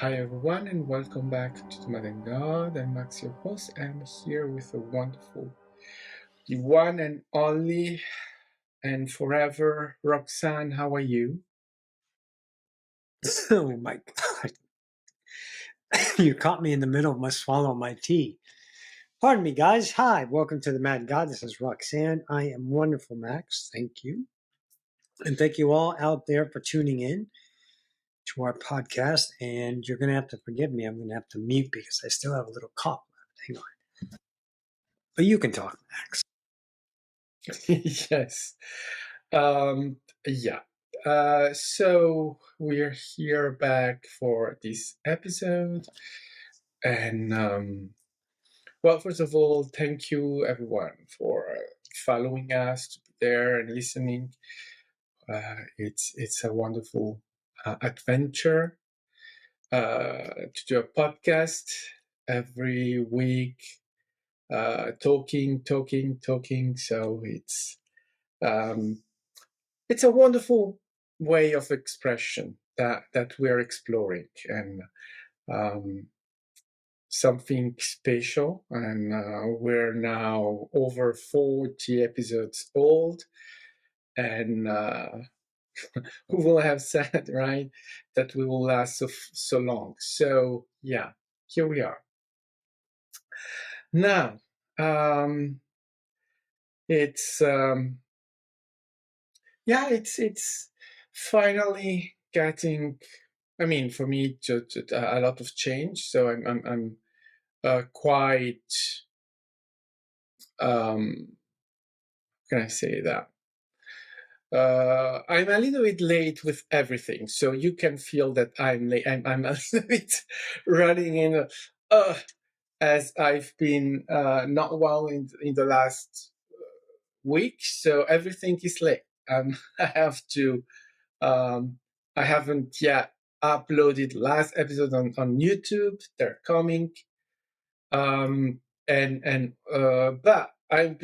Hi everyone and welcome back to the Madden God. I'm Max, your host. I'm here with the wonderful, the one and only and forever Roxanne. How are you? Oh my God. You caught me in the middle of my swallow my tea. Pardon me, guys. Hi, welcome to the Mad God. This is Roxanne. I am wonderful, Max. Thank you. And thank you all out there for tuning in to our podcast. And you're going to have to forgive me. I'm going to have to mute because I still have a little cough left. Hang on. But you can talk, Max. Yes. Um, yeah. So we're here back for this episode. And well, first of all, thank you everyone for following us to be there and listening. It's a wonderful adventure to do a podcast every week, talking. So it's a wonderful way of expression that we're exploring and um, something special. And we're now over 40 episodes old, and who will have said, right, that we will last so long. So yeah, here we are now. Um, it's um, yeah it's it's finally getting, I mean, for me, a lot of change. So I'm quite, um can I say that, I'm a little bit late with everything, so you can feel that I'm late. I'm a little bit running in, uh, as I've been not well in the last week, so everything is late. I have to. Um, I haven't yet uploaded last episode on YouTube. They're coming. But I've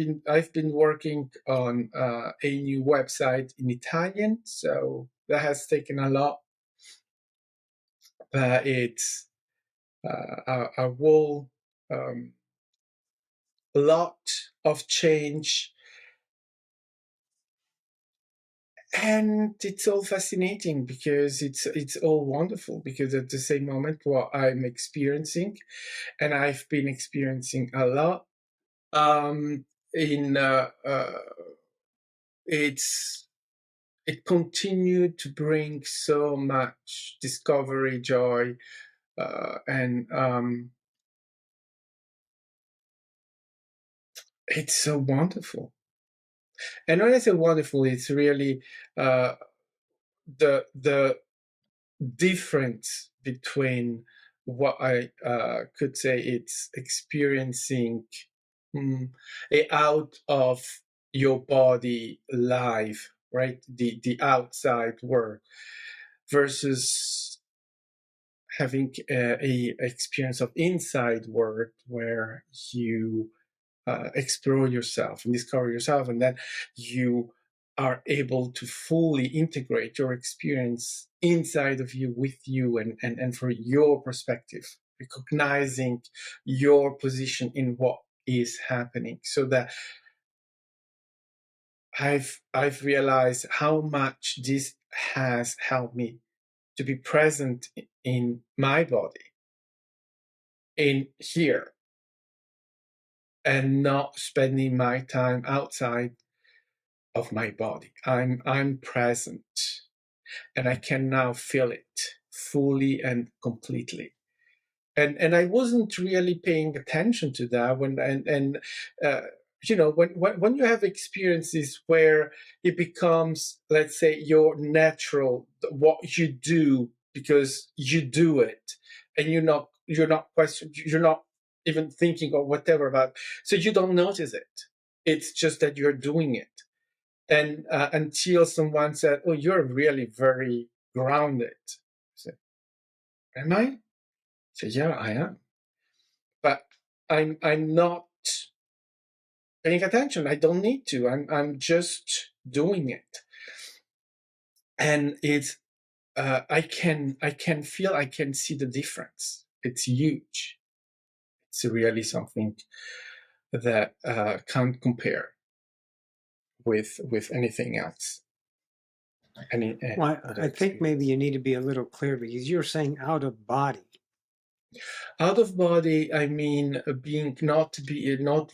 been working on a new website in Italian, so that has taken a lot. But it's a whole lot of change, and it's all fascinating because it's all wonderful, because at the same moment what I'm experiencing, and I've been experiencing a lot, in it's it continued to bring so much discovery, joy, and it's so wonderful. And when I say wonderful, it's really uh, the difference between what I could say it's experiencing, a out of your body life, right? The outside world versus having a experience of inside work where you explore yourself and discover yourself, and then you are able to fully integrate your experience inside of you, with you, and for your perspective, recognizing your position in what is happening. So that I've realized how much this has helped me to be present in my body, in here, and not spending my time outside of my body. I'm present, and I can now feel it fully and completely. And I wasn't really paying attention to that when and uh, when you have experiences where it becomes, let's say, your natural, what you do because you do it, and you're not even thinking or whatever about, so you don't notice it. It's just that you're doing it, and until someone said, "Oh, you're really very grounded." I said, "Am I?" I said, "Yeah, I am." But I'm not paying attention. I don't need to. I'm just doing it, and I can feel, I can see the difference. It's huge. It's really something that can't compare with anything else, any Well, other I think maybe experience. you need to be a little clear because you're saying out of body. Out of body, I mean being not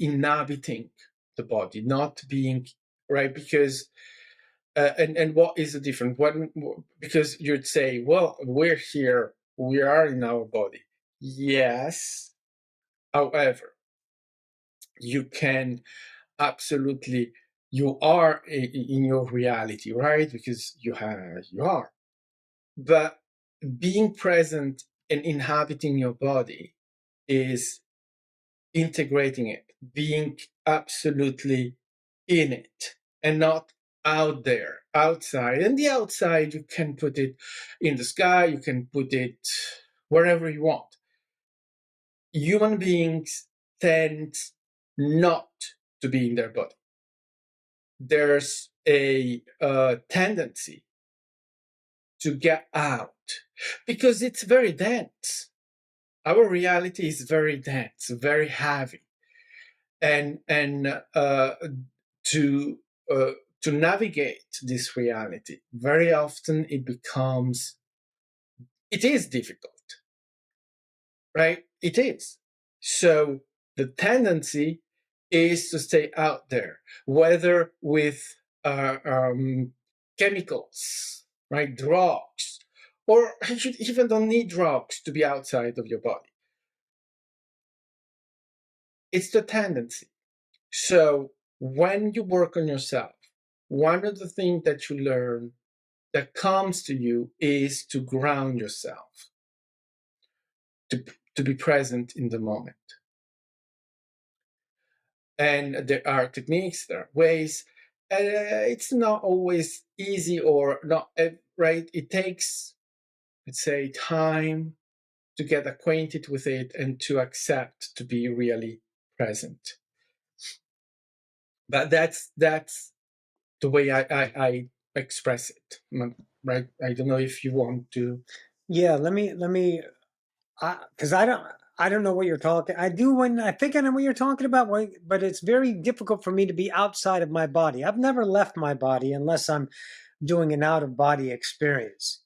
inhabiting the body, not being right, because and what is the difference? When, because you'd say, well, we're here, we are in our body. Yes, however, you can absolutely, you are in your reality, right? Because you are, but being present and inhabiting your body is integrating it, being absolutely in it, and not out there, outside. And the outside, you can put it in the sky, you can put it wherever you want. Human beings tend not to be in their body. There's a tendency to get out because it's very dense. Our reality is very dense, very heavy, and to uh, to navigate this reality, very often it is difficult, right? It is. So the tendency is to stay out there, whether with chemicals, right, drugs, or you even don't need drugs to be outside of your body. It's the tendency. So when you work on yourself, one of the things that you learn that comes to you is to ground yourself, to, to be present in the moment. And there are techniques, there are ways. It's not always easy or not, right? It takes, let's say, time to get acquainted with it and to accept to be really present. But that's the way I express it, right? I don't know if you want to. Yeah, let me because I don't know what you're talking. I do when I think I know what you're talking about, but it's very difficult for me to be outside of my body. I've never left my body unless I'm doing an out of body experience.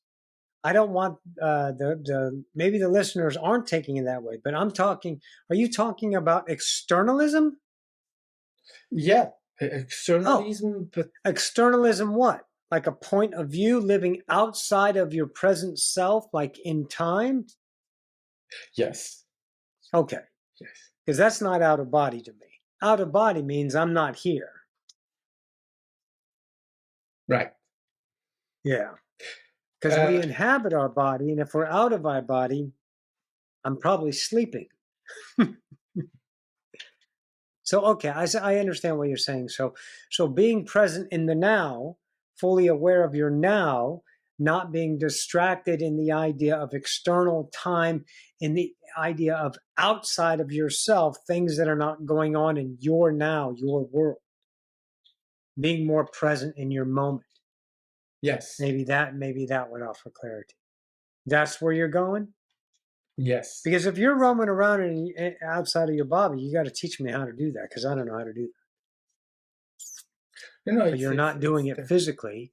I don't want the maybe the listeners aren't taking it that way, but I'm talking. Are you talking about externalism? Yeah, Oh, externalism, but externalism, what? Like a point of view living outside of your present self, like in time? yes, Okay, yes, because that's not out of body to me. Out of body means I'm not here. right. Yeah, because we Uh, inhabit our body, and if we're out of our body, I'm probably sleeping. So, okay, I understand what you're saying. So being present in the now, fully aware of your now, not being distracted in the idea of external time, in the idea of outside of yourself, things that are not going on in your now, your world, being more present in your moment. yes, Maybe that would offer clarity. That's where you're going? yes. Because if you're roaming around outside of your body, you got to teach me how to do that because I don't know how to do that. No, no, But you're not doing it physically.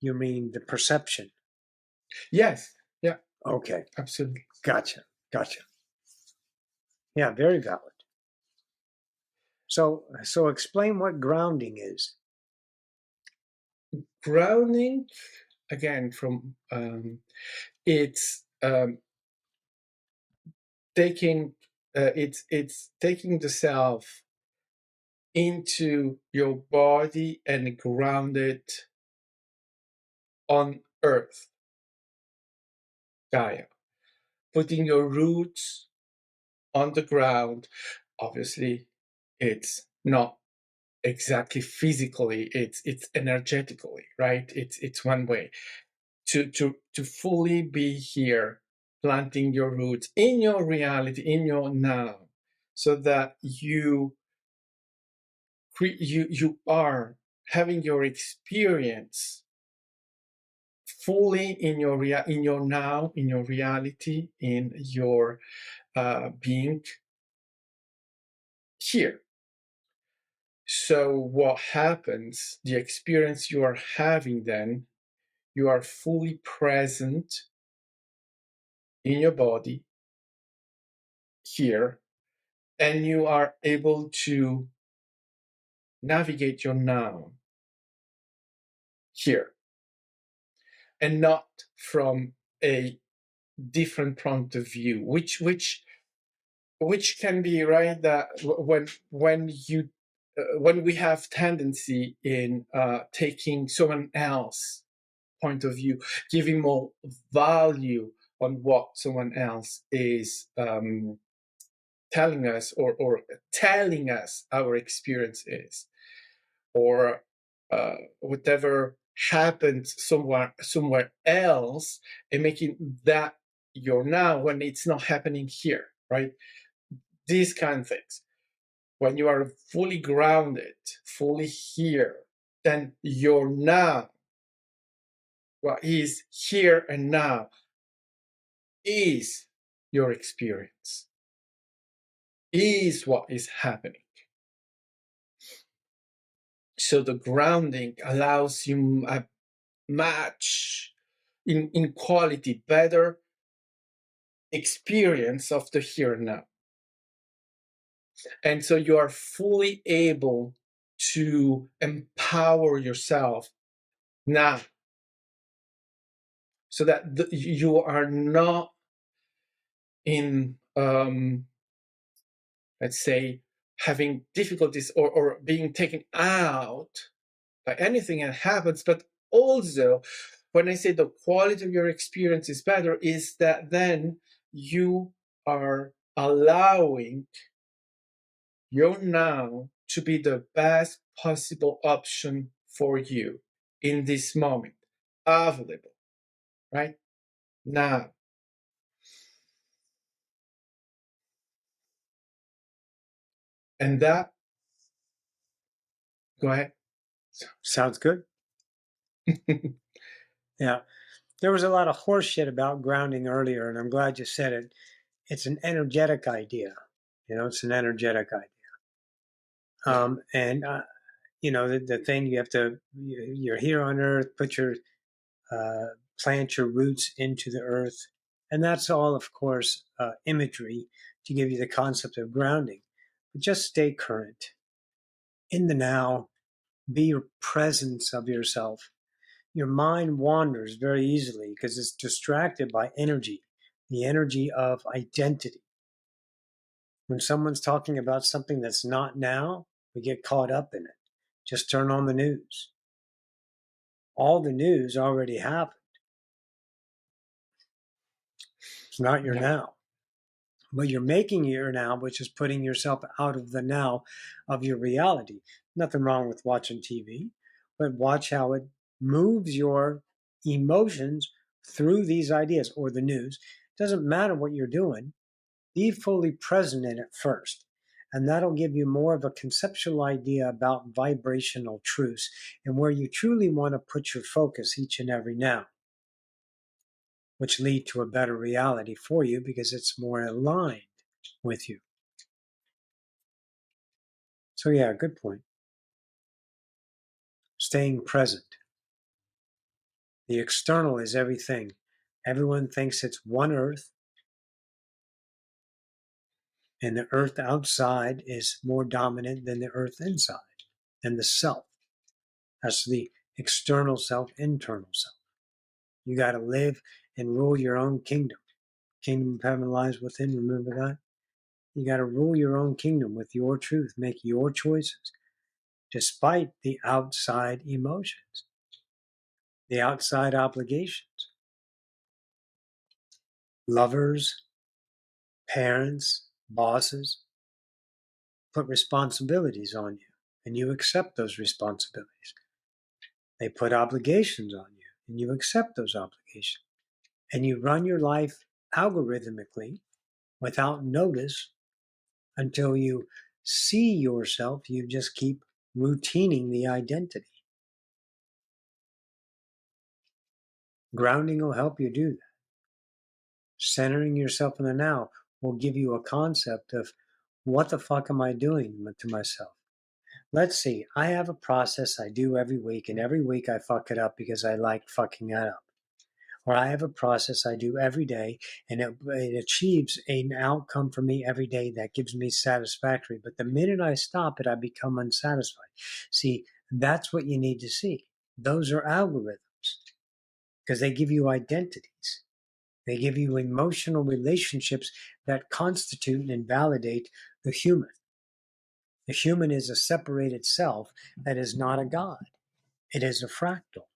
You mean the perception. yes, yeah, Okay. absolutely. Gotcha. Gotcha. Yeah, very valid. So explain what grounding is. Grounding, again, from it's taking it's taking the self into your body and ground it on earth, Gaia, putting your roots on the ground. Obviously, it's not exactly physically, it's energetically, right? It's one way to fully be here, planting your roots in your reality, in your now, so that you are having your experience fully in your now, in your reality, in your being here. So what happens, the experience you are having then, you are fully present in your body here, and you are able to navigate your now here, and not from a different point of view, which can be right, that when we have tendency in taking someone else point of view, giving more value on what someone else is telling us, or telling us our experience is, or whatever happened somewhere else, and making that your now when it's not happening here, right? These kind of things. When you are fully grounded, fully here, then your now, what is here and now, is your experience, is what is happening. So the grounding allows you a much in quality better experience of the here and now. And so you are fully able to empower yourself now, so that you are not in let's say having difficulties, or being taken out by anything that happens. But also, when I say the quality of your experience is better, is that then you are allowing your now to be the best possible option for you in this moment, available right now. And that, go ahead. Sounds good. Yeah. There was a lot of horse shit about grounding earlier, and I'm glad you said it. It's an energetic idea. It's an energetic idea. And the thing you have to, you're here on Earth, plant your roots into the earth, and that's all, of course, imagery to give you the concept of grounding. But just stay current, in the now, be your presence of yourself. Your mind wanders very easily because it's distracted by energy, the energy of identity. When someone's talking about something that's not now, we get caught up in it. Just turn on the news. All the news already happened. It's not your now. But you're making your now, which is putting yourself out of the now of your reality. Nothing wrong with watching TV, but watch how it moves your emotions through these ideas or the news. Doesn't matter what you're doing. Be fully present in it first. And that'll give you more of a conceptual idea about vibrational truths and where you truly want to put your focus each and every now, which lead to a better reality for you because it's more aligned with you. So yeah, good point. Staying present. The external is everything. Everyone thinks it's one earth, and the earth outside is more dominant than the earth inside, and the self. That's the external self, internal self. You got to live and rule your own kingdom. Kingdom of heaven lies within, remember that? You got to rule your own kingdom with your truth, make your choices, despite the outside emotions, the outside obligations. Lovers, parents, bosses put responsibilities on you, and you accept those responsibilities. They put obligations on you, and you accept those obligations. And you run your life algorithmically without notice until you see yourself. You just keep routining the identity. Grounding will help you do that. Centering yourself in the now will give you a concept of what the fuck am I doing to myself? Let's see. I have a process I do every week, and every week I fuck it up because I like fucking it up. Or I have a process I do every day, and it achieves an outcome for me every day that gives me satisfactory. But the minute I stop it, I become unsatisfied. See, that's what you need to see. Those are algorithms because they give you identities. They give you emotional relationships that constitute and invalidate the human. The human is a separated self that is not a god. It is a fractal.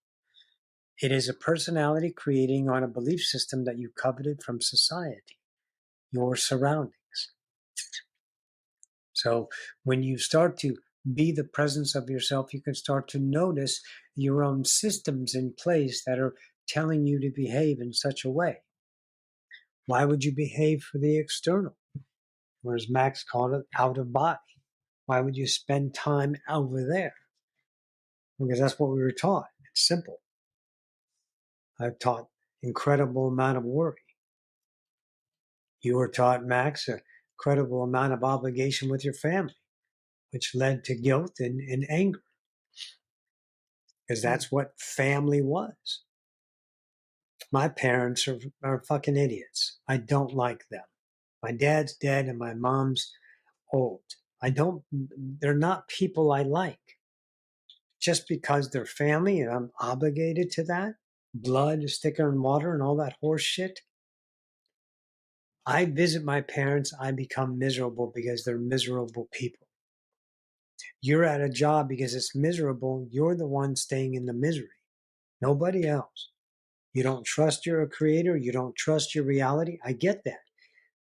It is a personality creating on a belief system that you coveted from society, your surroundings. So when you start to be the presence of yourself, you can start to notice your own systems in place that are telling you to behave in such a way. Why would you behave for the external? Or as Max called it, out of body. Why would you spend time over there? Because that's what we were taught. It's simple. I've taught incredible amount of worry. You were taught, Max, a incredible amount of obligation with your family, which led to guilt and anger. Because that's what family was. My parents are fucking idiots. I don't like them. My dad's dead and my mom's old. They're not people I like. Just because they're family and I'm obligated to that, blood, sticker and water and all that horse shit. I visit my parents, I become miserable because they're miserable people. You're at a job because it's miserable. You're the one staying in the misery, nobody else. You don't trust you're a creator. You don't trust your reality. I get that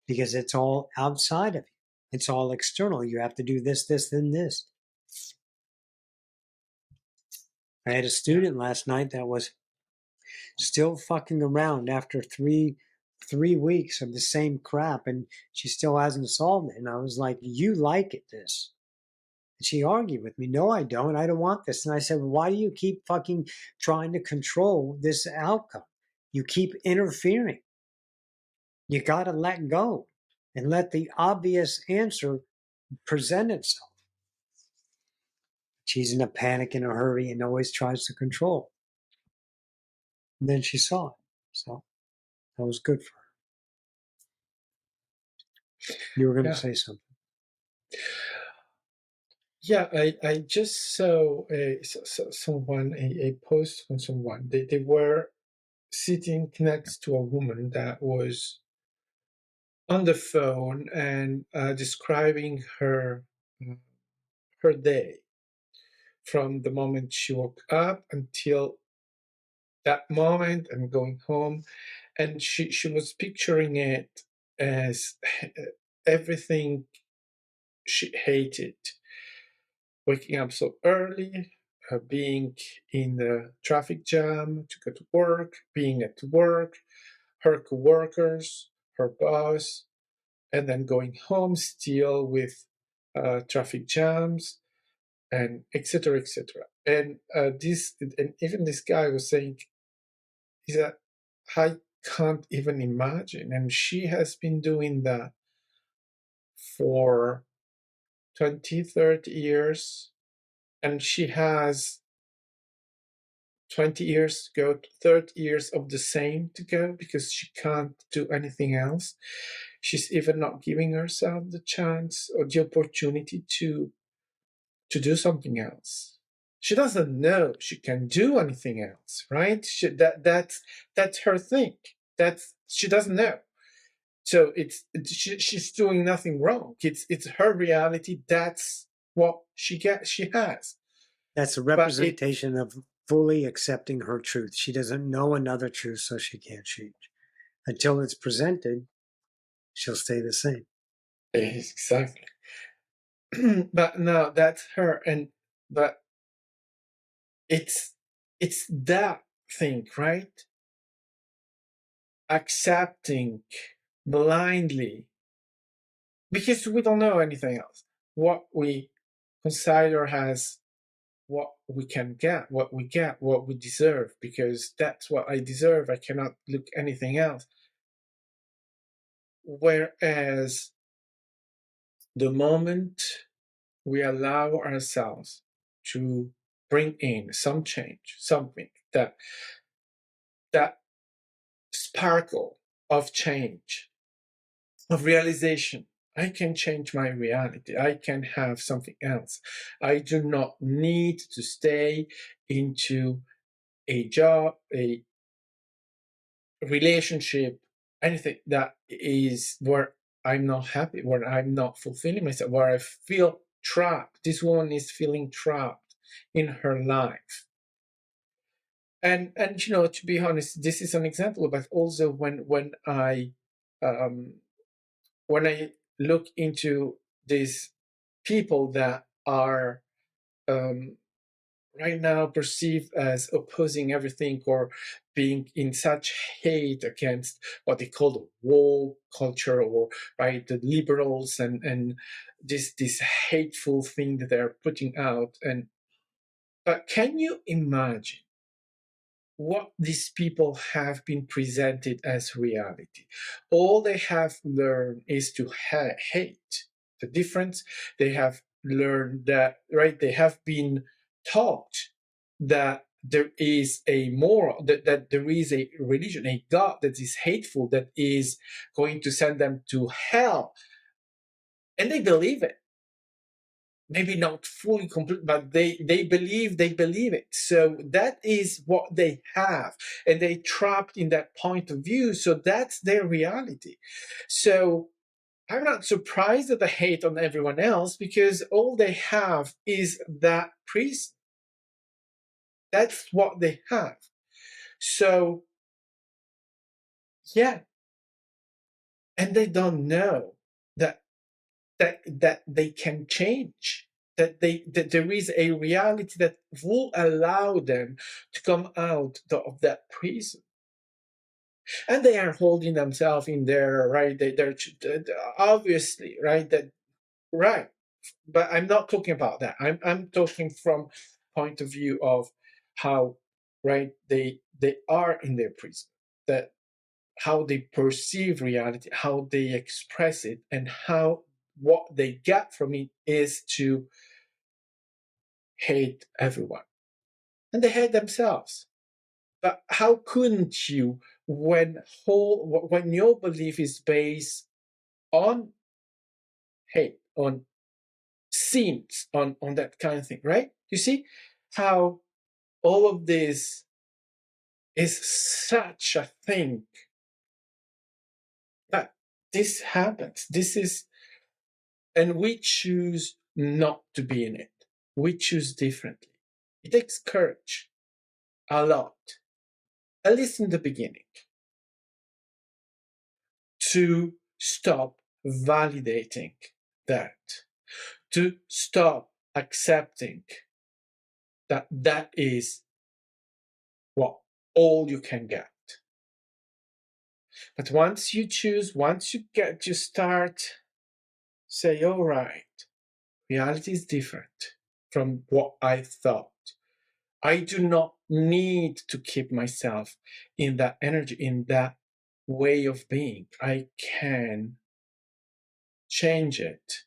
because it's all outside of you. It's all external. You have to do this, this, and this. I had a student last night that was still fucking around after three weeks of the same crap, and she still hasn't solved it. And I was like, "You like it, this?" And she argued with me. "No, I don't. I don't want this." And I said, "Why do you keep fucking trying to control this outcome? You keep interfering. You got to let go and let the obvious answer present itself." She's in a panic, in a hurry, and always tries to control. And then she saw it. So that was good for her. You were going to say something. Yeah, I just saw someone, a post from someone. They were sitting next to a woman that was on the phone and describing her day from the moment she woke up until that moment and going home. And she was picturing it as everything she hated: waking up so early, being in the traffic jam to go to work, being at work, her coworkers, her boss, and then going home still with traffic jams, and etc. etc. And even this guy was saying, "Is that I can't even imagine." And she has been doing that for 20, 30 years, and she has 20 years to go, 30 years of the same to go, because she can't do anything else. She's even not giving herself the chance or the opportunity to do something else. She doesn't know she can do anything else, right? That's her thing. She doesn't know. So she's doing nothing wrong. It's her reality. That's what she has. That's a But it representation of fully accepting her truth. She doesn't know another truth, so she can't change. Until it's presented, she'll stay the same. exactly. But no, that's her. But it's that thing, right? Accepting blindly, because we don't know anything else, what we consider as what we can get, what we deserve, because that's what I deserve. I cannot look anything else. Whereas the moment we allow ourselves to bring in some change, something that sparkle of change, of realization, I can change my reality. I can have something else. I do not need to stay into a job, a relationship, anything that is where I'm not happy, where I'm not fulfilling myself, where I feel trapped. This woman is feeling trapped in her life. And to be honest, this is an example, but also um, when I look into these people that are um, right now perceived as opposing everything, or being in such hate against what they call the woke culture, or right, the liberals, and this hateful thing that they're putting out. And but can you imagine what these people have been presented as reality? All they have learned is to hate. The difference, they have learned that, right? They have been taught that there is a moral, that there is a religion, a God that is hateful, that is going to send them to hell. And they believe it. Maybe not fully complete, but they believe it. So that is what they have, and they trapped in that point of view. So that's their reality. So I'm not surprised at the hate on everyone else, because all they have is that prison. That's what they have. So yeah, and they don't know that that they can change, that there is a reality that will allow them to come out of that prison. And they are holding themselves in there, right? They're obviously, right, that, right. But I'm not talking about that. I'm talking from point of view of how, right, they are in their prison, that how they perceive reality, how they express it, and how what they get from it is to hate everyone. And they hate themselves. But how couldn't you, when your belief is based on hate, on sins, on that kind of thing, right? You see how all of this is such a thing that this happens. This is, and we choose not to be in it. We choose differently. It takes courage, a lot, at least in the beginning, to stop validating that, to stop accepting that that is what all you can get. But once you choose, once you start, say, all right, reality is different from what I thought. I do not need to keep myself in that energy, in that way of being. I can change it.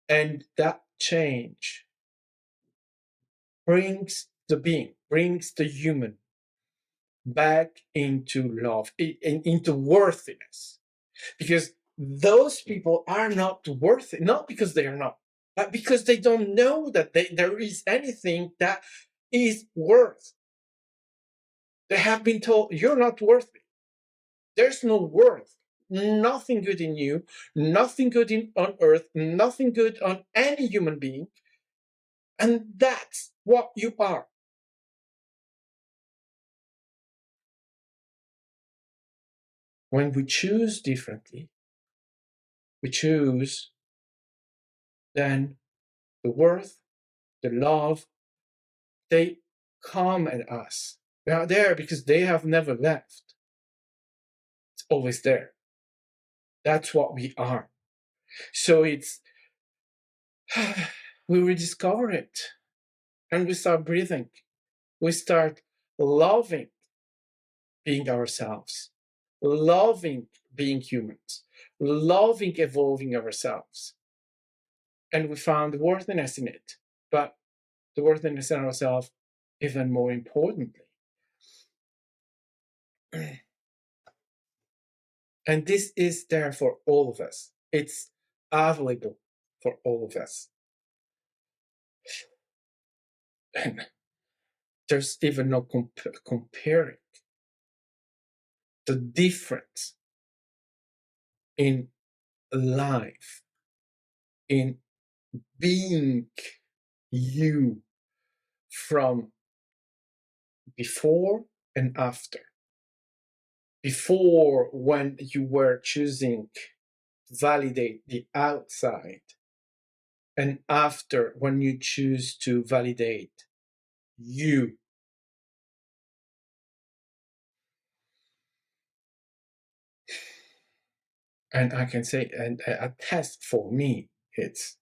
And that change brings the being, brings the human back into love, into worthiness. Because those people are not worthy, not because they are not, but because they don't know that there is anything that is worth. They have been told, you're not worthy. There's no worth. Nothing good in you, nothing good on earth, nothing good on any human being. And that's what you are. When we choose differently, we choose then the worth, the love, they come at us. They are there because they have never left. It's always there. That's what we are. So it's we rediscover it and we start breathing. We start loving being ourselves, loving being humans, loving evolving ourselves. And we found worthiness in it. But the worthiness in ourselves, even more importantly. And this is there for all of us. It's available for all of us. And there's even no comparing the difference in life, in being you from before and after. Before, when you were choosing to validate the outside, and after, when you choose to validate you. And I can say, and a test for me, it's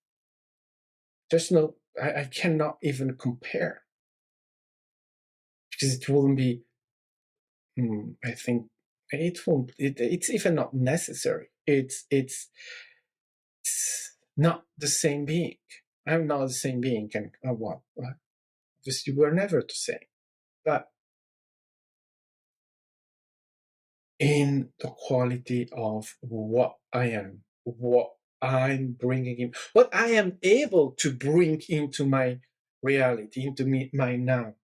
there's no, I cannot even compare because it wouldn't be, I think it won't, it's even not necessary. It's not the same being. I'm not the same being, and what? Obviously, we're never the same. But in the quality of what I am, what I'm bringing in, what I am able to bring into my reality, into my now.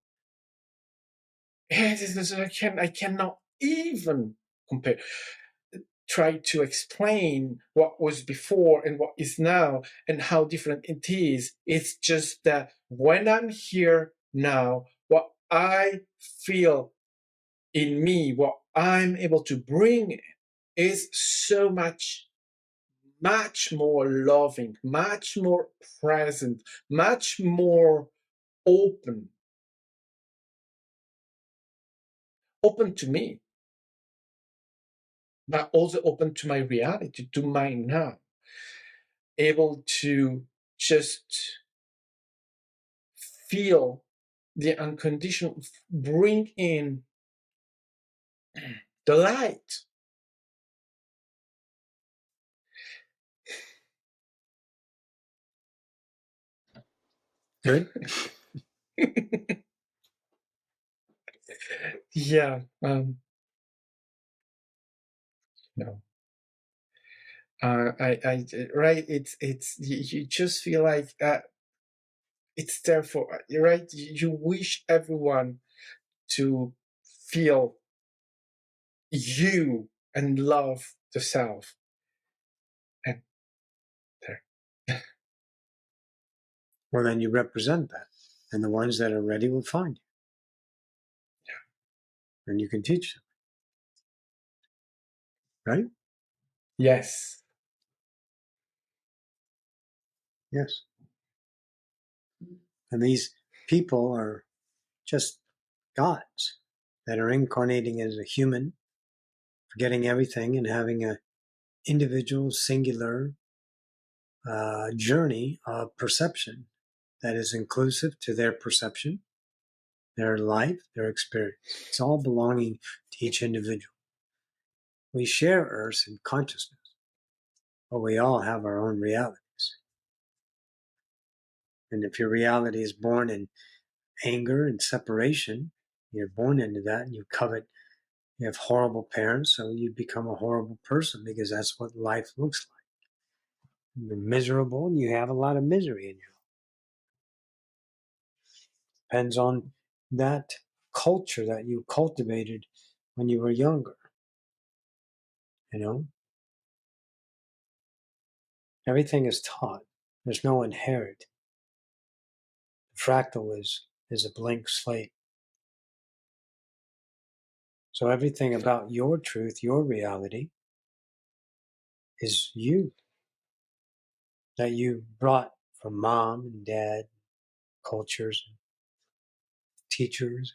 I cannot even compare. Try to explain what was before and what is now and how different it is. It's just that when I'm here now, what I feel in me, what I'm able to bring is so much more loving, much more present, much more open, open to me, but also open to my reality, to my now, able to just feel the unconditional, bring in the light. Good. Yeah. No. Right. It's you just feel like it's there for right. You wish everyone to feel you and love the self. And there. Well, then you represent that. And the ones that are ready will find you. Yeah. And you can teach them. Right? Yes. Yes. And these people are just gods that are incarnating as a human, forgetting everything and having an individual, singular journey of perception that is inclusive to their perception, their life, their experience. It's all belonging to each individual. We share Earth and consciousness, but we all have our own realities. And if your reality is born in anger and separation, you're born into that and you covet, you have horrible parents, so you become a horrible person because that's what life looks like. You're miserable and you have a lot of misery in you. Depends on that culture that you cultivated when you were younger. You know, everything is taught. There's no inherent. The fractal is a blank slate. So everything about your truth, your reality, is you that you brought from mom and dad, cultures, and teachers,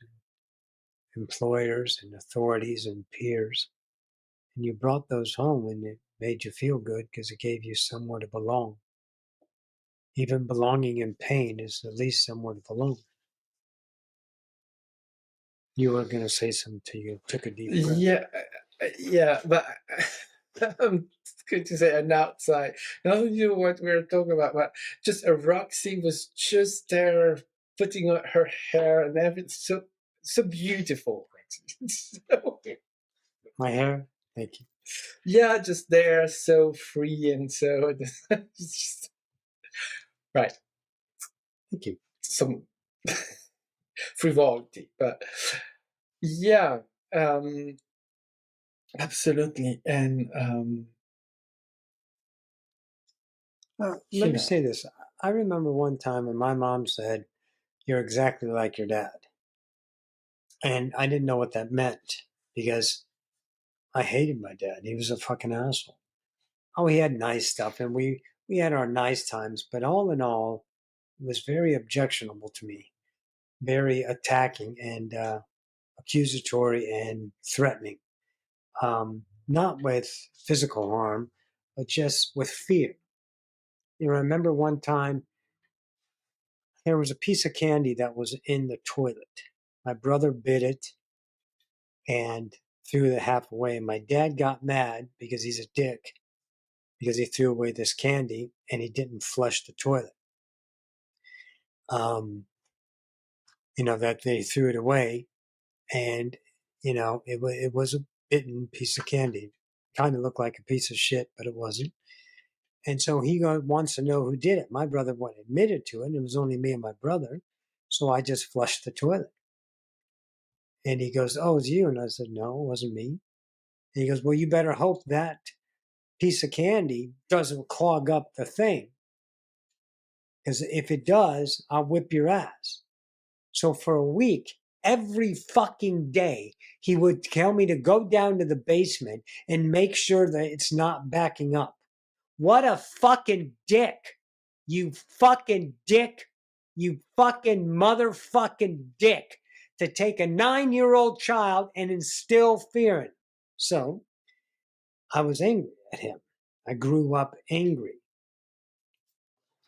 and employers, and authorities, and peers. And you brought those home and it made you feel good because it gave you somewhere to belong. Even belonging in pain is at least somewhat of alone. You were going to say something to you. Took a deep breath. Yeah, but I'm going to say an outside. Not you what we were talking about, but just Roxy was just there, putting on her hair and everything. So beautiful. So, My hair? Thank you. yeah, just there, so free and so just, right. Thank you. Some frivolity, but yeah, um, absolutely. And Let me say this. I remember one time when my mom said, "You're exactly like your dad." And I didn't know what that meant because I hated my dad. He was a fucking asshole. Oh, he had nice stuff and we had our nice times, but all in all, it was very objectionable to me, very attacking and accusatory and threatening. Not with physical harm, but just with fear. You know, I remember one time there was a piece of candy that was in the toilet. My brother bit it and threw the half away. And my dad got mad because he's a dick, because he threw away this candy and he didn't flush the toilet. That they threw it away, and it was a bitten piece of candy. Kind of looked like a piece of shit, but it wasn't. And so he wants to know who did it. My brother wouldn't admit to it, and it was only me and my brother. So I just flushed the toilet. And he goes, "Oh, it's you." And I said, "No, it wasn't me." And he goes, "Well, you better hope that piece of candy doesn't clog up the thing. Because if it does, I'll whip your ass." So for a week, every fucking day, he would tell me to go down to the basement and make sure that it's not backing up. What a fucking dick. You fucking dick. You fucking motherfucking dick to take a 9-year-old child and instill fear in him. So I was angry at him. I grew up angry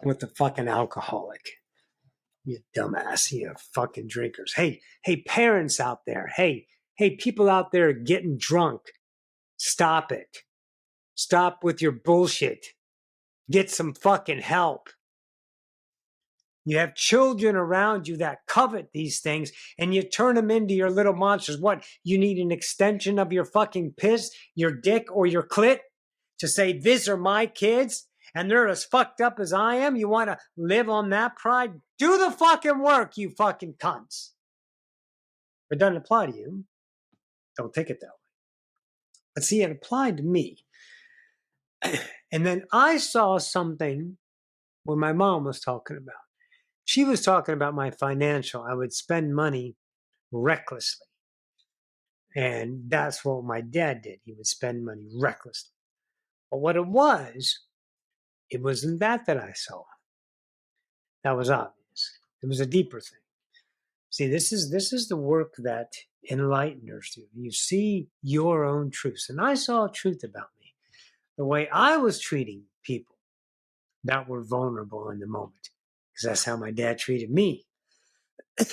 with the fucking alcoholic. You dumbass, you fucking drinkers. Hey, parents out there. Hey, people out there getting drunk. Stop it. Stop with your bullshit. Get some fucking help. You have children around you that covet these things and you turn them into your little monsters. What? You need an extension of your fucking piss, your dick, or your clit to say, "These are my kids and they're as fucked up as I am"? You want to live on that pride? Do the fucking work, you fucking cunts. If it doesn't apply to you, don't take it that way. But see, it applied to me. And then I saw something when my mom was talking about. She was talking about my financial. I would spend money recklessly. And that's what my dad did. He would spend money recklessly. But what it wasn't that I saw. That was obvious. It was a deeper thing. See, this is the work that enlighteners do. You see your own truths. And I saw truth about me. The way I was treating people that were vulnerable in the moment. Because that's how my dad treated me.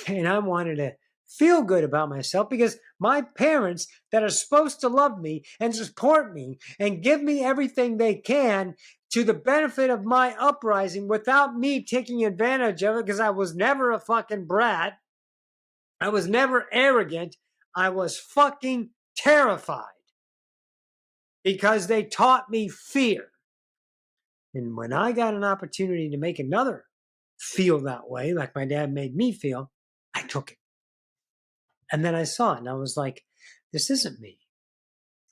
And I wanted to feel good about myself because my parents that are supposed to love me and support me and give me everything they can to the benefit of my uprising without me taking advantage of it, because I was never a fucking brat. I was never arrogant. I was fucking terrified because they taught me fear. And when I got an opportunity to make another feel that way, like my dad made me feel, I took it. And then I saw it and I was like, this isn't me.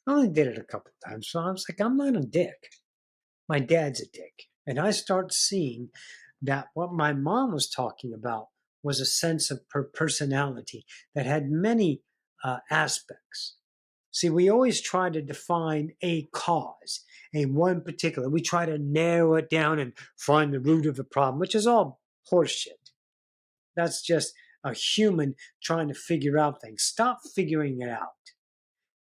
I only did it a couple of times. So I was like, I'm not a dick. My dad's a dick. And I start seeing that what my mom was talking about was a sense of personality that had many aspects. See, we always try to define a cause, a one particular. We try to narrow it down and find the root of the problem, which is all horseshit. That's just a human trying to figure out things. Stop figuring it out.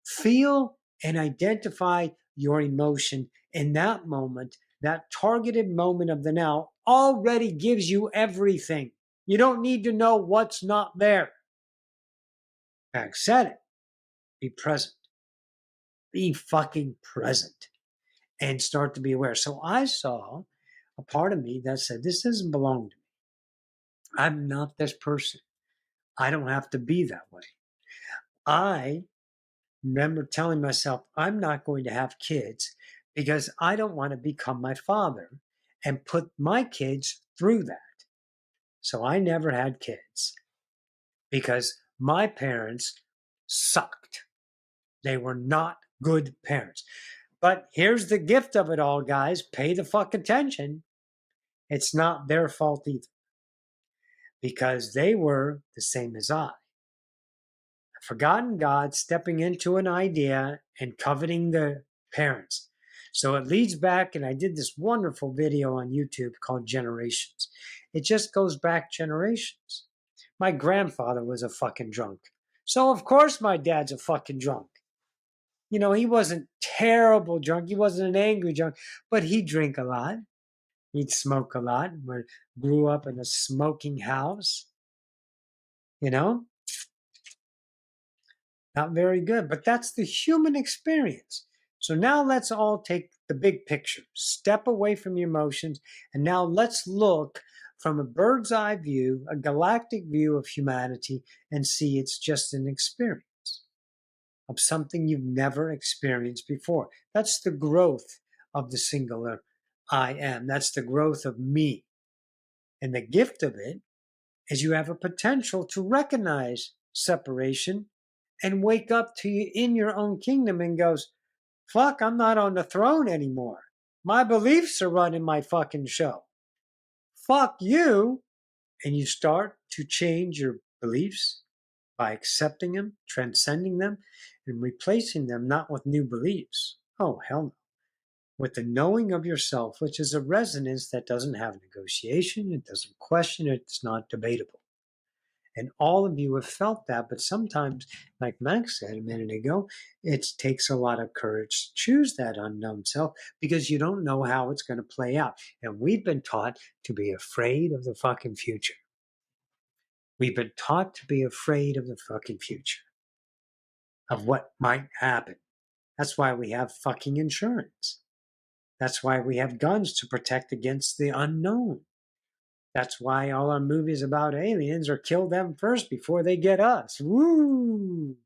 Feel and identify your emotion in that moment, that targeted moment of the now, already gives you everything. You don't need to know what's not there. Back said it. Be present. Be fucking present and start to be aware. So I saw a part of me that said, this doesn't belong to me. I'm not this person. I don't have to be that way. I remember telling myself, I'm not going to have kids because I don't want to become my father and put my kids through that. So I never had kids because my parents sucked. They were not good parents. But here's the gift of it all, guys. Pay the fuck attention. It's not their fault either because they were the same as I. A forgotten God stepping into an idea and coveting the parents. So it leads back, and I did this wonderful video on YouTube called Generations. It just goes back generations. My grandfather was a fucking drunk. So of course my dad's a fucking drunk. You know, he wasn't terrible drunk. He wasn't an angry drunk, but he'd drink a lot. He'd smoke a lot. We grew up in a smoking house. You know, not very good, but that's the human experience. So now let's all take the big picture, step away from your emotions, and now let's look from a bird's eye view, a galactic view of humanity, and see it's just an experience of something you've never experienced before. That's the growth of the singular I am. That's the growth of me. And the gift of it is you have a potential to recognize separation and wake up to you in your own kingdom and goes, fuck, I'm not on the throne anymore. My beliefs are running my fucking show. Fuck you. And you start to change your beliefs by accepting them, transcending them, and replacing them not with new beliefs. Oh, hell no. With the knowing of yourself, which is a resonance that doesn't have negotiation, it doesn't question, it's not debatable. And all of you have felt that, but sometimes, like Max said a minute ago, it takes a lot of courage to choose that unknown self because you don't know how it's going to play out. And we've been taught to be afraid of the fucking future. We've been taught to be afraid of the fucking future, of what might happen. That's why we have fucking insurance. That's why we have guns to protect against the unknown. That's why all our movies about aliens are kill them first before they get us. Woo!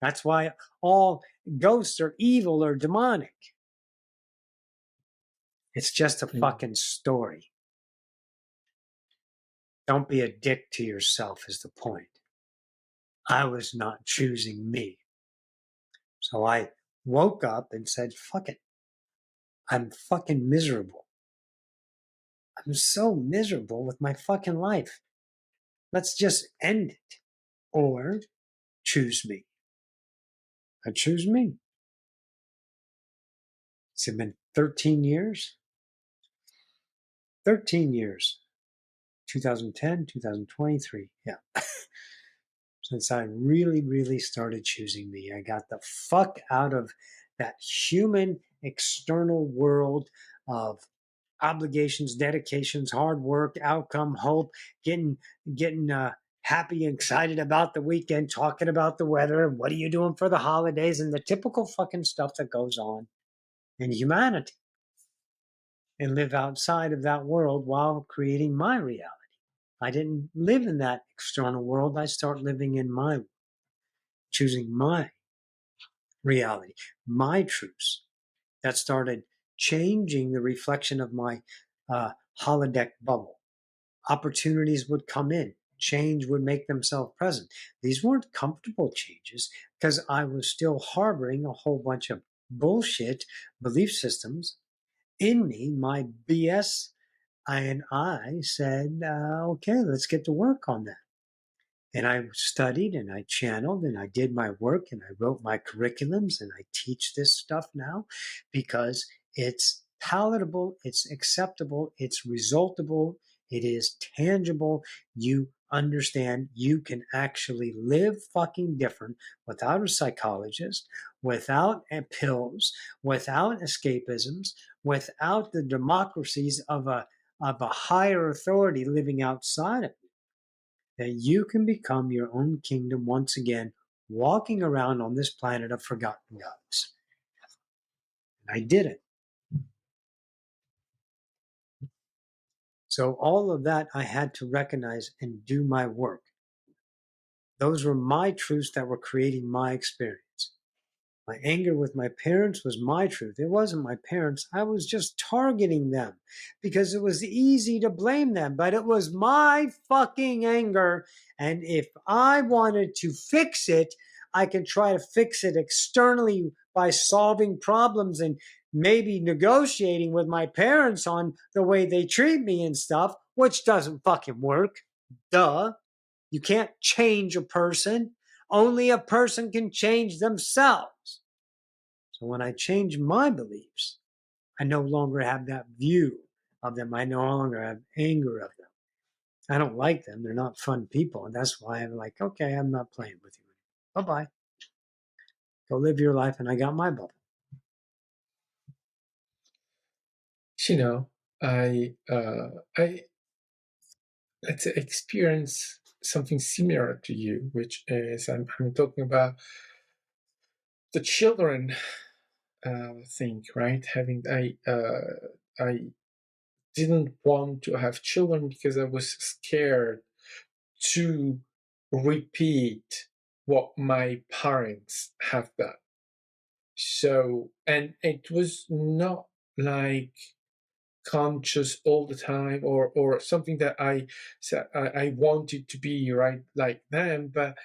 That's why all ghosts are evil or demonic. It's just a fucking story. Don't be a dick to yourself is the point. I was not choosing me. So I woke up and said, fuck it. I'm fucking miserable. I'm so miserable with my fucking life. Let's just end it. Or choose me. I choose me. It's been 13 years. 13 years. 2010, 2023. Yeah. Since I really, really started choosing me. I got the fuck out of that human external world of obligations, dedications, hard work, outcome, hope, getting happy and excited about the weekend, talking about the weather, and what are you doing for the holidays, and the typical fucking stuff that goes on in humanity. And live outside of that world while creating my reality. I didn't live in that external world. I started living in my, choosing my reality, my truths. That started changing the reflection of my holodeck bubble. Opportunities would come in. Change would make themselves present. These weren't comfortable changes because I was still harboring a whole bunch of bullshit belief systems in me, my BS. And I said, okay, let's get to work on that. And I studied and I channeled and I did my work and I wrote my curriculums and I teach this stuff now because it's palatable, it's acceptable, it's resultable, it is tangible. You understand you can actually live fucking different without a psychologist, without pills, without escapisms, without the democracies of a of a higher authority living outside of you, that you can become your own kingdom once again, walking around on this planet of forgotten gods. And I did it. So all of that I had to recognize and do my work. Those were my truths that were creating my experience. My anger with my parents was my truth. It wasn't my parents. I was just targeting them because it was easy to blame them, but it was my fucking anger. And if I wanted to fix it, I could try to fix it externally by solving problems and maybe negotiating with my parents on the way they treat me and stuff, which doesn't fucking work. Duh. You can't change a person. Only a person can change themselves. So when I change my beliefs, I no longer have that view of them. I no longer have anger of them. I don't like them. They're not fun people. And that's why I'm like, okay, I'm not playing with you. Bye bye. Go live your life. And I got my bubble. You know, I let's say experience something similar to you, which is I'm talking about the children thing, right? I didn't want to have children because I was scared to repeat what my parents have done. So, and it was not like conscious all the time or something that I wanted to be right like them, but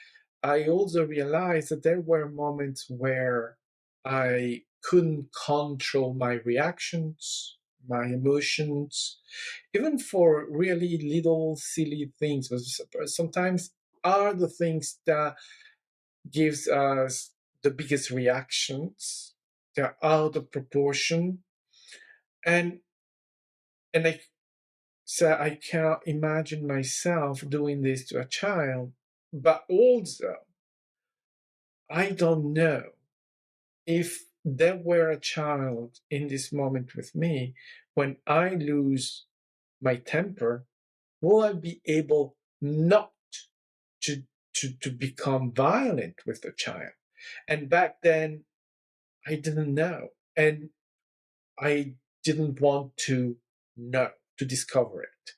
I also realized that there were moments where I couldn't control my reactions, my emotions, even for really little silly things. Sometimes are the things that gives us the biggest reactions. They're out of proportion, and and I cannot imagine myself doing this to a child. But also, I don't know if there were a child in this moment with me, when I lose my temper, will I be able not to to become violent with the child? And back then, I didn't know, and I didn't want to know, to discover it.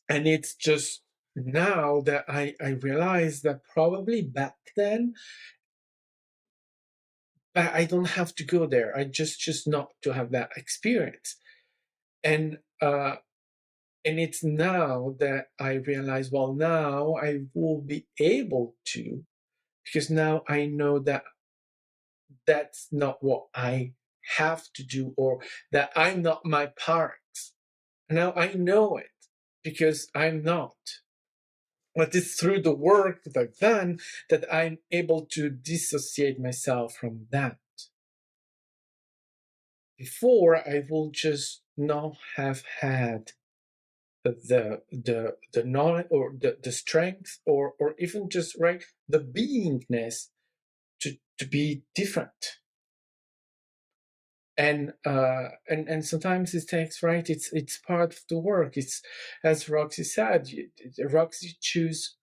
And it's just now that I realize that probably back then, but I don't have to go there. I just not to have that experience. And and it's now that I realize, well, now I will be able to, because now I know that that's not what I have to do, or that I'm not my parents. Now I know it because I'm not. But it's through the work that I've done that I'm able to dissociate myself from that. Before, I will just not have had the knowledge or the strength or even just right the beingness to be different. And sometimes it takes, right, it's part of the work. It's, as Roxy said, Roxy choose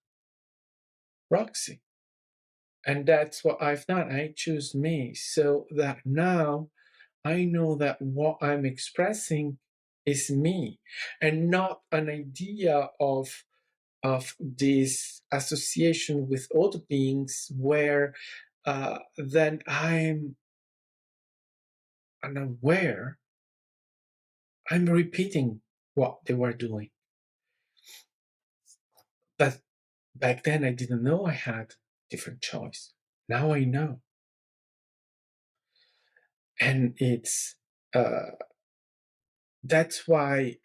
Roxy. And that's what I've done. I choose me, so that now I know that what I'm expressing is me, and not an idea of this association with other beings where then I'm unaware. I'm repeating what they were doing. But back then I didn't know I had different choice. Now I know. And it's that's why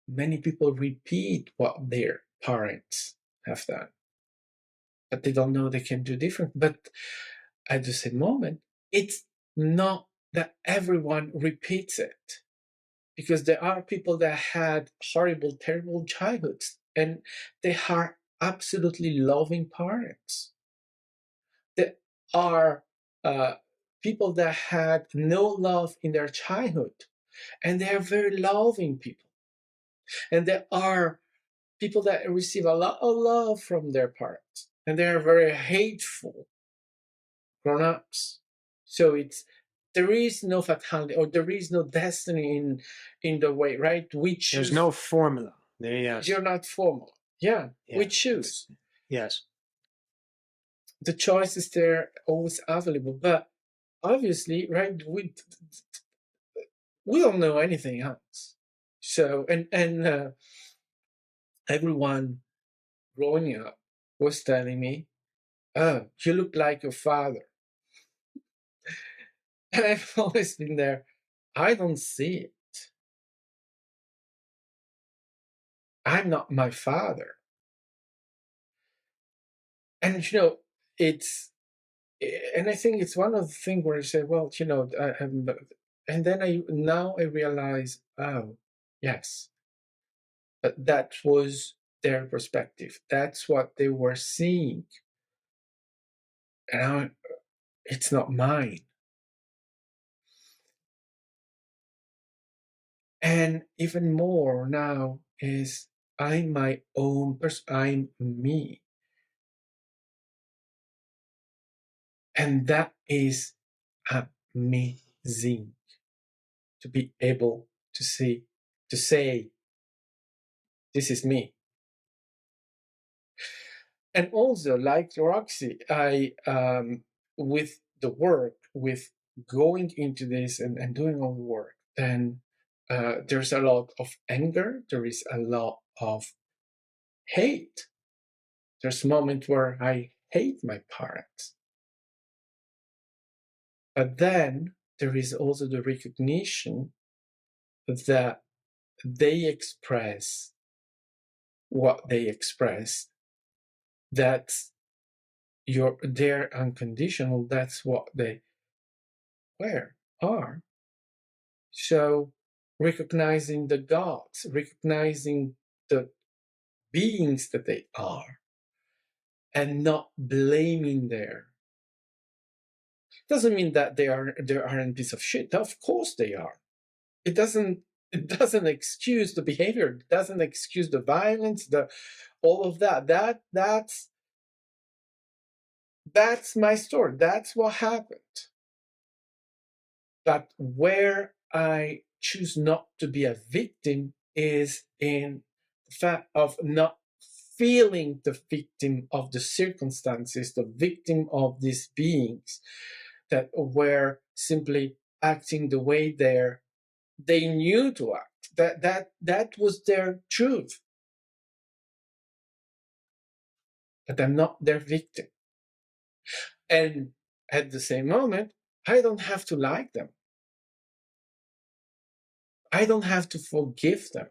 many people repeat what their parents have done, but they don't know they can do different. But at the same moment, it's not that everyone repeats it, because there are people that had horrible, terrible childhoods, and they are absolutely loving parents. There are people that had no love in their childhood, and they are very loving people. And there are people that receive a lot of love from their parents, and they are very hateful grown-ups. So there is no fatality, or there is no destiny in the way, right? We choose. There's no formula. Yes. You're not formal. Yeah, we Yeah, choose. Yes. The choice is there, always available. But obviously, right, we don't know anything else. So and everyone growing up was telling me, "Oh, you look like your father," and I've always been there. I don't see it. I'm not my father. And it's and I think it's one of the things where I say, well, and then I realize, oh, yes, but that was their perspective. That's what they were seeing, and it's not mine. And even more now is I'm my own person. I'm me, and that is amazing to be able to see, to say, this is me. And also, like Roxy, I with the work, with going into this and doing all the work, then there's a lot of anger. There is a lot of hate. There's moments where I hate my parents, but then there is also the recognition that they express what they express. That's their unconditional. That's what they are. So recognizing the gods, recognizing the beings that they are, and not blaming there. Doesn't mean that they aren't piece of shit. Of course they are. It doesn't excuse the behavior. It doesn't excuse the violence, all of that. That's my story. That's what happened. But where I choose not to be a victim is in the fact of not feeling the victim of the circumstances, the victim of these beings that were simply acting the way they knew to act. That was their truth. But I'm not their victim. And at the same moment, I don't have to like them. I don't have to forgive them.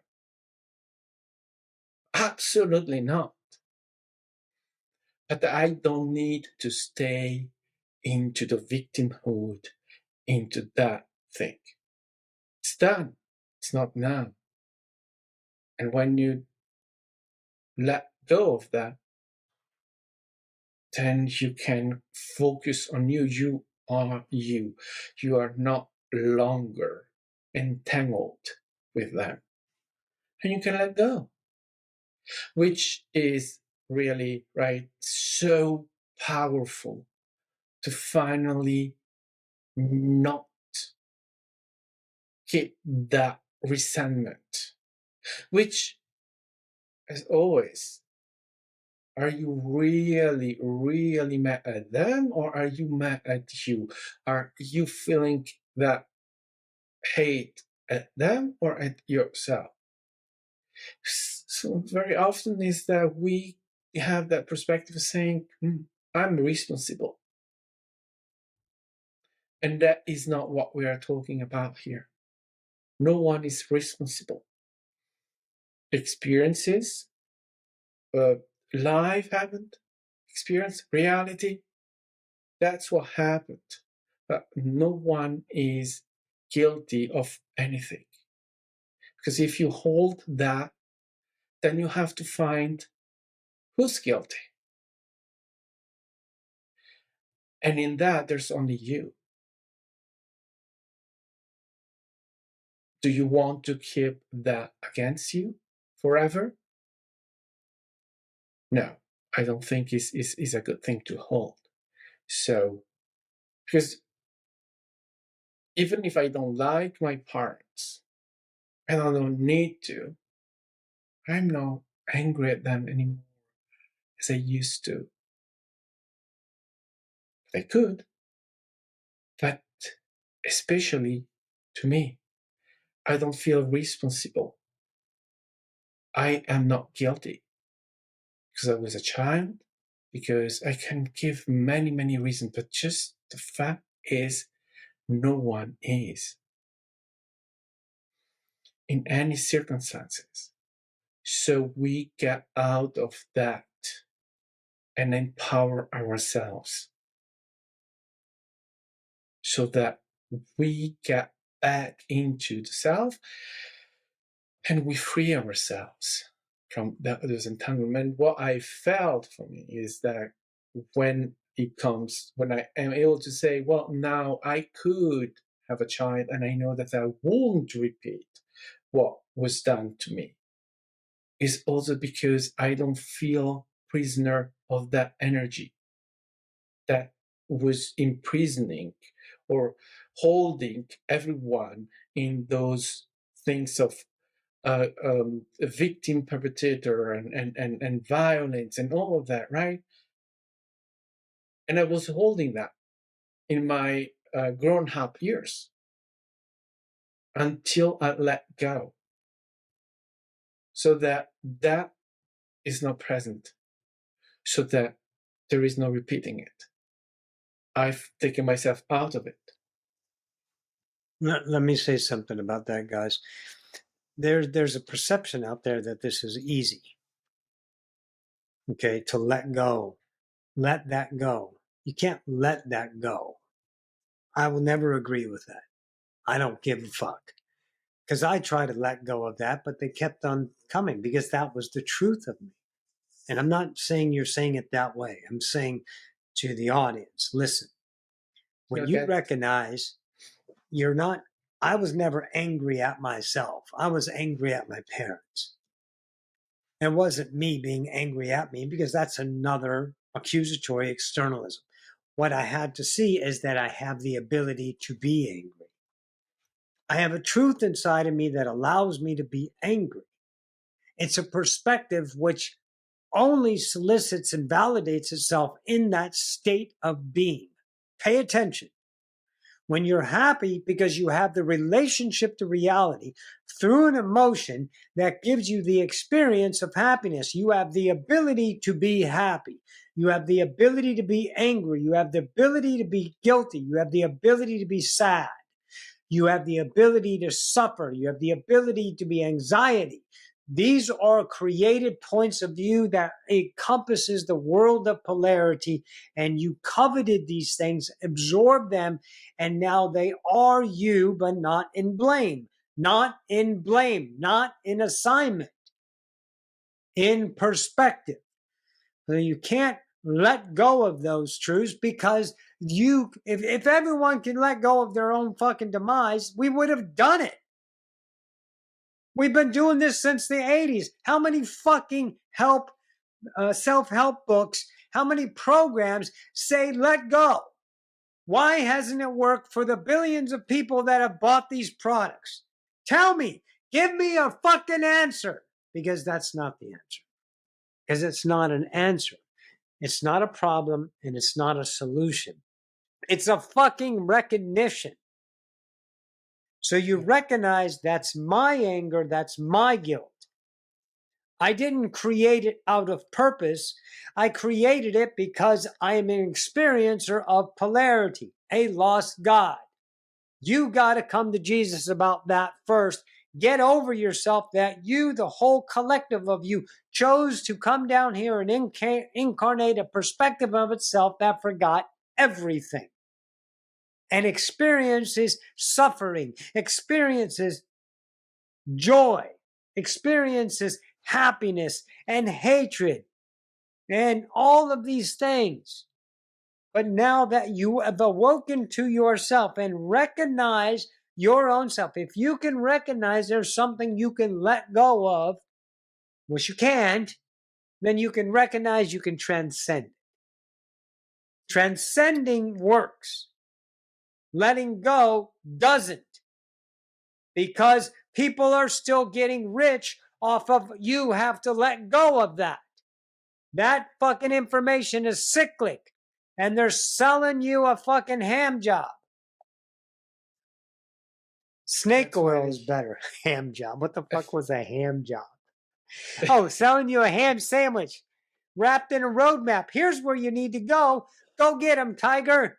Absolutely not. But I don't need to stay into the victimhood, into that thing. It's done. It's not now. And when you let go of that, then you can focus on you. You are you. You are not longer entangled with them. And you can let go, which is really, right, so powerful to finally not keep that resentment, which, as always, are you really, really mad at them, or are you mad at you? Are you feeling that hate at them or at yourself? So very often is that we have that perspective of saying, I'm responsible. And that is not what we are talking about here. No one is responsible. Experiences, life happened, experience, reality, that's what happened. But no one is guilty of anything. Because if you hold that, then you have to find who's guilty. And in that, there's only you. Do you want to keep that against you forever? No, I don't think is a good thing to hold. So, because even if I don't like my parents and I don't need to, I'm not angry at them anymore as I used to. I could, but especially to me, I don't feel responsible. I am not guilty because I was a child, because I can give many, many reasons, but just the fact is, no one is in any circumstances. So we get out of that and empower ourselves so that we get back into the self and we free ourselves from those entanglement. What I felt for me is that when when I am able to say, well, now I could have a child and I know that I won't repeat what was done to me, is also because I don't feel prisoner of that energy that was imprisoning or holding everyone in those things of victim, perpetrator, and violence and all of that, right? And I was holding that in my grown up years until I let go, so that that is not present, so that there is no repeating it. I've taken myself out of it. Let me say something about that, guys. There's a perception out there that this is easy. Okay, to let go. Let that go. You can't let that go. I will never agree with that. I don't give a fuck. Because I tried to let go of that, but they kept on coming because that was the truth of me. And I'm not saying you're saying it that way. I'm saying to the audience, listen, when you Okay. recognize you're not, I was never angry at myself. I was angry at my parents. It wasn't me being angry at me because that's another accusatory externalism. What I had to see is that I have the ability to be angry. I have a truth inside of me that allows me to be angry. It's a perspective which only solicits and validates itself in that state of being. Pay attention. When you're happy because you have the relationship to reality through an emotion that gives you the experience of happiness, you have the ability to be happy. You have the ability to be angry. You have the ability to be guilty. You have the ability to be sad. You have the ability to suffer. You have the ability to be anxiety. These are created points of view that encompasses the world of polarity, and you coveted these things, absorbed them, and now they are you, but not in blame, not in blame, not in assignment, in perspective. So you can't let go of those truths because if everyone can let go of their own fucking demise, we would have done it. We've been doing this since the 80s. How many fucking self-help books, how many programs say let go? Why hasn't it worked for the billions of people that have bought these products? Tell me, give me a fucking answer, because that's not the answer. Because it's not an answer. It's not a problem and it's not a solution. It's a fucking recognition. So you recognize that's my anger, that's my guilt. I didn't create it out of purpose. I created it because I am an experiencer of polarity, a lost God. You got to come to Jesus about that first. Get over yourself that you, the whole collective of you, chose to come down here and incarnate a perspective of itself that forgot everything and experiences suffering, experiences joy, experiences happiness and hatred and all of these things. But now that you have awoken to yourself and recognize your own self. If you can recognize there's something you can let go of, which you can't, then you can recognize you can transcend. Transcending works. Letting go doesn't. Because people are still getting rich off of you have to let go of that. That fucking information is cyclic. And they're selling you a fucking ham job. Snake oil is better. Ham job. What the fuck was a ham job? Oh, selling you a ham sandwich wrapped in a roadmap. Here's where you need to go. Go get them, Tiger.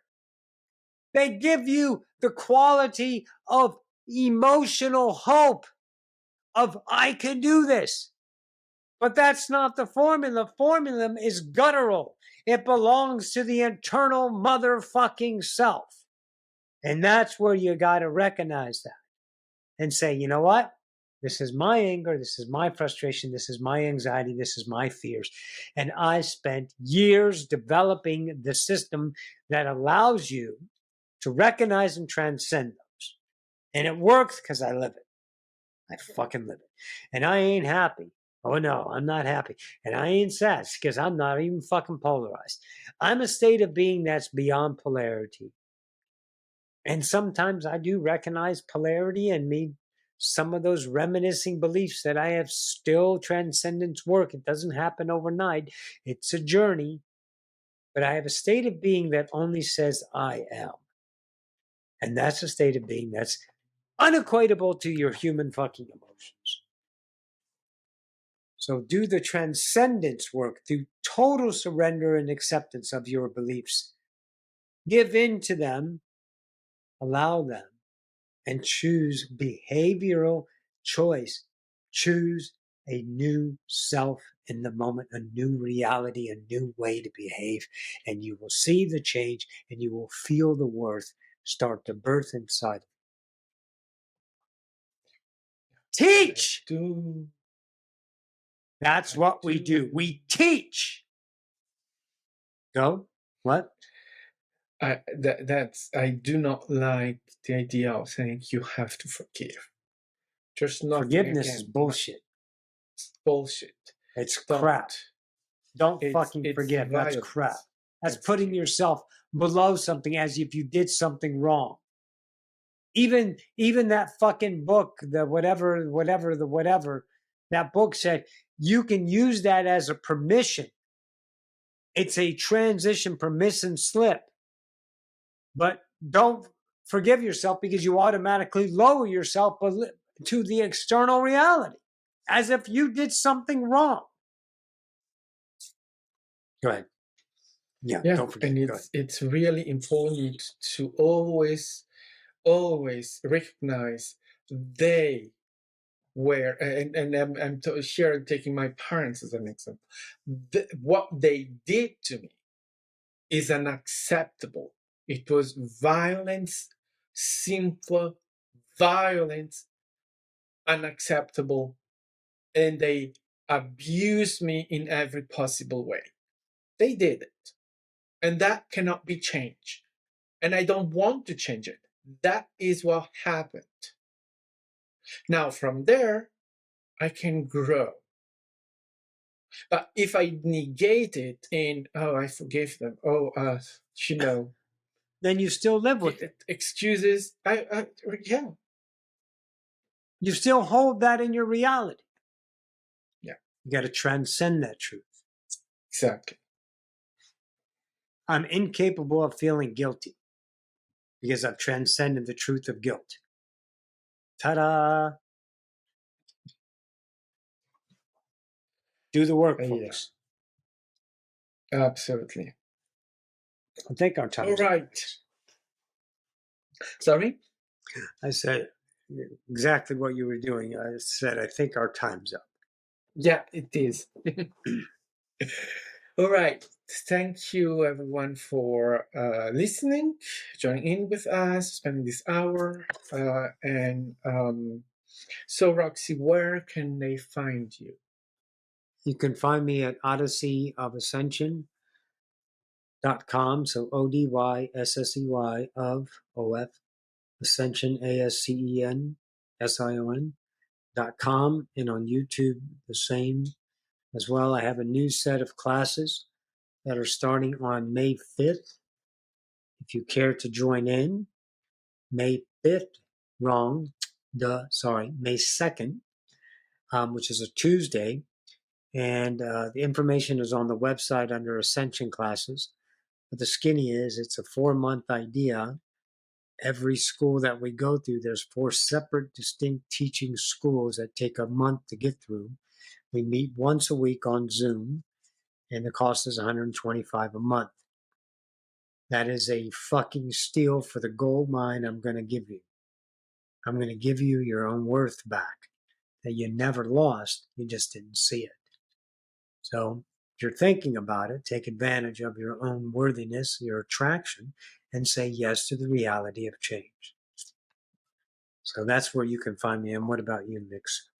They give you the quality of emotional hope of I can do this. But that's not the formula. Formula is guttural. It belongs to the internal motherfucking self. And that's where you got to recognize that and say, you know what? This is my anger. This is my frustration. This is my anxiety. This is my fears. And I spent years developing the system that allows you to recognize and transcend those. And it works because I live it. I fucking live it. And I ain't happy. Oh no, I'm not happy. And I ain't sad because I'm not even fucking polarized. I'm a state of being that's beyond polarity. And sometimes I do recognize polarity in me, some of those reminiscing beliefs that I have still transcendence work. It doesn't happen overnight. It's a journey. But I have a state of being that only says I am. And that's a state of being that's unequatable to your human fucking emotions. So do the transcendence work through total surrender and acceptance of your beliefs. Give in to them, allow them, and choose behavioral choice. Choose a new self in the moment, a new reality, a new way to behave, and you will see the change and you will feel the worth start to birth inside. Teach! That's what we do. We teach. Go. What? I do not like the idea of saying you have to forgive. There's nothing Forgiveness again. is bullshit. It's bullshit. It's crap. Don't fucking forgive. Violence. That's crap. That's putting yourself below something as if you did something wrong. Even that fucking book, the whatever, that book said you can use that as a permission. It's a transition permission slip. But don't forgive yourself because you automatically lower yourself to the external reality as if you did something wrong. Go ahead. Yeah, don't forget. And it's really important to always recognize they were, and I'm here taking my parents as an example. What they did to me is unacceptable. It was violence, simple violence, unacceptable, and they abused me in every possible way. They did it, and that cannot be changed. And I don't want to change it. That is what happened. Now, from there, I can grow. But if I negate it in, oh, I forgive them, then you still live with it. Excuses, yeah. You still hold that in your reality. Yeah. You got to transcend that truth. Exactly. I'm incapable of feeling guilty because I've transcended the truth of guilt. Ta-da! Do the work, folks. Yeah. Absolutely. I think our time. All right. Sorry? I said exactly what you were doing. I said, I think our time's up. Yeah, it is. All right. Thank you, everyone, for listening, joining in with us, spending this hour. So, Roxy, where can they find you? You can find me at odysseyofascension.com. So ODYSSEY of OF Ascension, ASCENSION.com, and on YouTube, the same as well. I have a new set of classes that are starting on May 5th. If you care to join in, May 5th, May 2nd, which is a Tuesday. And the information is on the website under Ascension classes. But the skinny is, it's a 4-month idea. Every school that we go through, there's 4 separate, distinct teaching schools that take a month to get through. We meet once a week on Zoom, and the cost is $125 a month. That is a fucking steal for the gold mine I'm going to give you. I'm going to give you your own worth back that you never lost, you just didn't see it. So if you're thinking about it, take advantage of your own worthiness, your attraction, and say yes to the reality of change. So that's where you can find me. And what about you,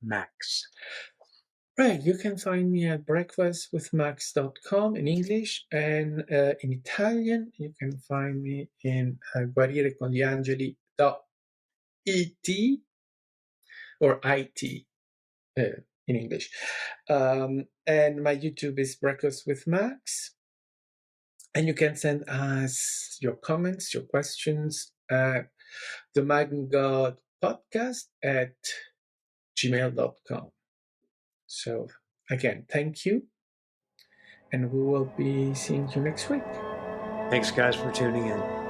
Max? Right, you can find me at breakfastwithmax.com in English, and in Italian, you can find me in guarirecongliangeli.it or IT in English. And my YouTube is Breakfast with Max. And you can send us your comments, your questions at the Madden God podcast at gmail.com. So again, thank you. And we will be seeing you next week. Thanks, guys, for tuning in.